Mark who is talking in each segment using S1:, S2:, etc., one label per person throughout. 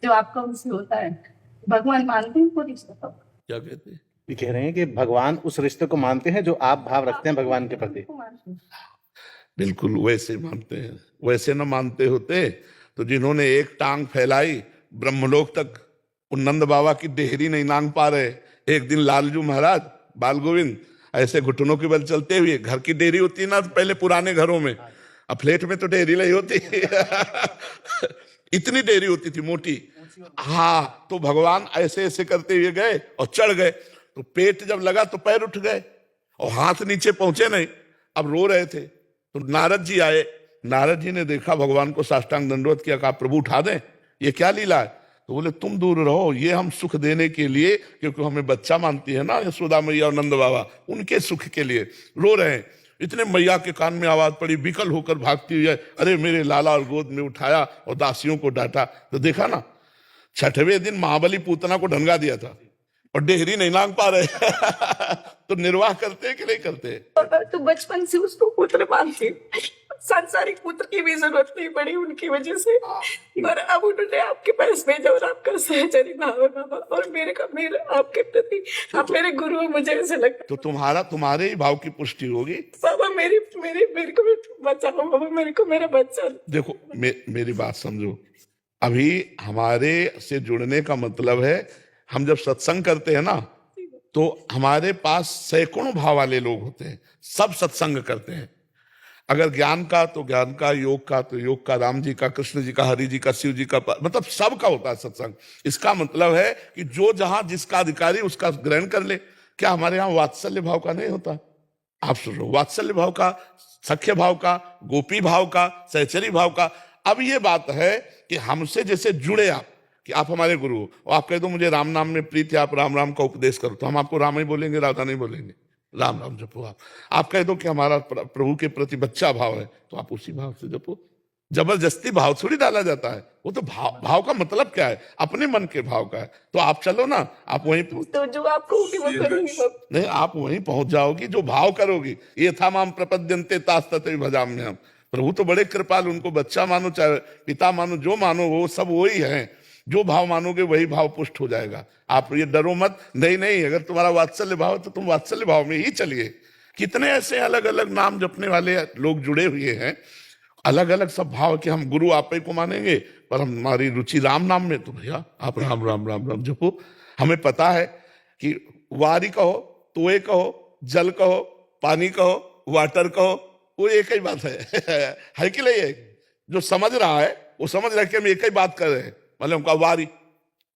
S1: जो आपका उनसे होता है। भगवान मानते हैं वो रिश्ता तो।
S2: क्या कहते हैं?
S3: ये कह रहे हैं कि भगवान उस रिश्ते को मानते हैं जो आप भाव रखते हैं भगवान के प्रति।
S2: बिल्कुल वैसे मानते हैं। वैसे न मानते होते तो जिन्होंने एक टांग फैलाई ब्रह्मलोक तक, उन नंद बाबा की देहरी नहीं नांग पा रहे। एक दिन लालजू महाराज बाल गोविंद ऐसे घुटनों के बल चलते हुए, घर की देहरी होती है ना पहले पुराने घरों में, अब फ्लैट में तो देहरी नहीं होती इतनी देहरी होती थी मोटी। हाँ, तो भगवान ऐसे ऐसे करते हुए गए और चढ़ गए, तो पेट जब लगा तो पैर उठ गए और हाथ नीचे पहुंचे नहीं। अब रो रहे थे तो नारद जी आए। नारद जी ने देखा भगवान को, साष्टांग दंडवत किया, कहा प्रभु उठा दें, ये क्या लीला है? तो बोले तुम दूर रहो, ये हम सुख देने के लिए, क्योंकि हमें बच्चा मानती है ना यशोदा मैया और नंद बाबा, उनके सुख के लिए रो रहे हैं। इतने मैया के कान में आवाज पड़ी, विकल होकर भागती हुई है, अरे मेरे लाला, और गोद में उठाया और दासियों को डांटा। तो देखा ना, छठवें दिन महाबली पूतना को ढंगा दिया था और डेहरी नहीं नांग पा रहे तो निर्वाह करते हैं कि नहीं करते?
S1: तो बचपन से उसको पुत्र मानती, सांसारिक पुत्र की भी जरूरत नहीं पड़ी उनकी वजह से, और अब उन्होंने आपके पास भेजा और आपका सहचरी भाव है बाबा, और मेरे आपके प्रति आप मेरे गुरु हैं, मुझे ऐसे लगता।
S2: तो तुम्हारे ही भाव की पुष्टि होगी
S1: बाबा मेरे को बचाओ बाबा, मेरे को मेरा बच्चा।
S2: देखो मेरी बात समझो, अभी हमारे से जुड़ने का मतलब है, हम जब सत्संग करते हैं ना तो हमारे पास सैकड़ों भाव वाले लोग होते हैं, सब सत्संग करते हैं। अगर ज्ञान का तो ज्ञान का, योग का तो योग का, राम जी का, कृष्ण जी का, हरि जी का, शिव जी का, मतलब सबका होता है सत्संग। इसका मतलब है कि जो जहां जिसका अधिकारी उसका ग्रहण कर ले। क्या हमारे यहाँ वात्सल्य भाव का नहीं होता? आप सुनो, वात्सल्य भाव का, सख्य भाव का, गोपी भाव का, सहचरी भाव का। अब ये बात है कि हमसे जैसे जुड़े आप, कि आप हमारे गुरु हो, और आप कह दो मुझे राम नाम में प्रीत है, आप राम राम का उपदेश करो, तो हम आपको राम ही बोलेंगे, राधा नहीं बोलेंगे। राम राम जपो। आप कह दो कि हमारा प्रभु के प्रति बच्चा भाव है, तो आप उसी भाव से जपो। जबरदस्ती भाव थोड़ी डाला जाता है, वो तो भाव का मतलब क्या है? अपने मन के भाव का है। तो आप चलो ना, आप वहीं
S1: तो जो आप कहोगे वो करूंगी।
S2: नहीं, आप वहीं पहुंच जाओगी जो भाव करोगी। ये था माम प्रपद्यन्ते तास तथे भजाम्यहम्। प्रभु तो बड़े कृपाल, उनको बच्चा मानो चाहे पिता मानो, जो मानो वो सब वही है। जो भाव मानोगे वही भाव पुष्ट हो जाएगा। आप ये डरो मत, नहीं, अगर तुम्हारा वात्सल्य भाव है तो तुम वात्सल्य भाव में ही चलिए। कितने ऐसे अलग अलग नाम जपने वाले लोग जुड़े हुए हैं, अलग अलग सब भाव के, हम गुरु आप ही को मानेंगे, पर हमारी रुचि राम नाम में, तो भैया आप राम राम राम राम जपो। हमें पता है कि वारी कहो, तोए कहो, जल कहो, पानी कहो, वाटर कहो, वो एक ही बात है कि नहीं? जो समझ रहा है वो समझ रहा है कि हम एक ही बात कर रहे हैं। मतलब उनका वारी,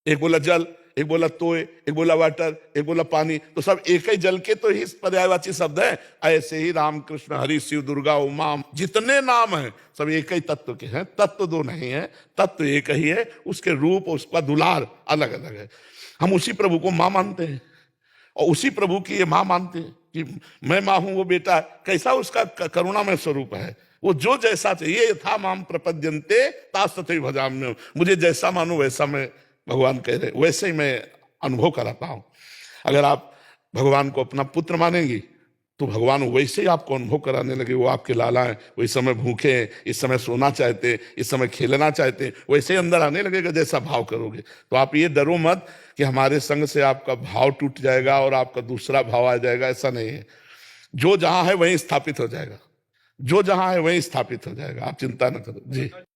S2: एक बोला जल, एक बोला तोय, एक बोला वाटर, एक बोला पानी, तो सब एक ही जल के तो ही पर्यायवाची शब्द है। ऐसे ही राम कृष्ण हरि शिव दुर्गा उमा जितने नाम हैं सब एक ही तत्व के हैं। तत्व दो नहीं है, तत्व एक ही है, उसके रूप उसका दुलार अलग अलग है। हम उसी प्रभु को माँ मानते हैं और उसी प्रभु की ये माँ मानते हैं कि मैं माँ हूं, वो बेटा है। कैसा उसका करुणामय स्वरूप है। वो जो जैसा चाहिए, था माम प्रपद्यन्ते तास तथे भजाम्यहम्। मुझे जैसा मानो वैसा मैं, भगवान कह रहे, वैसे ही मैं अनुभव कराता हूं। अगर आप भगवान को अपना पुत्र मानेंगी तो भगवान वैसे ही आपको अनुभव कराने लगे। वो आपके लाला हैं, वो इस समय भूखे हैं, इस समय सोना चाहते हैं, इस समय खेलना चाहते हैं, वैसे ही अंदर आने लगेगा जैसा भाव करोगे। तो आप ये डरो मत कि हमारे संग से आपका भाव टूट जाएगा और आपका दूसरा भाव आ जाएगा, ऐसा नहीं है। जो जहां है वहीं स्थापित हो जाएगा, जो जहां है वहीं स्थापित हो जाएगा, आप चिंता न करो जी।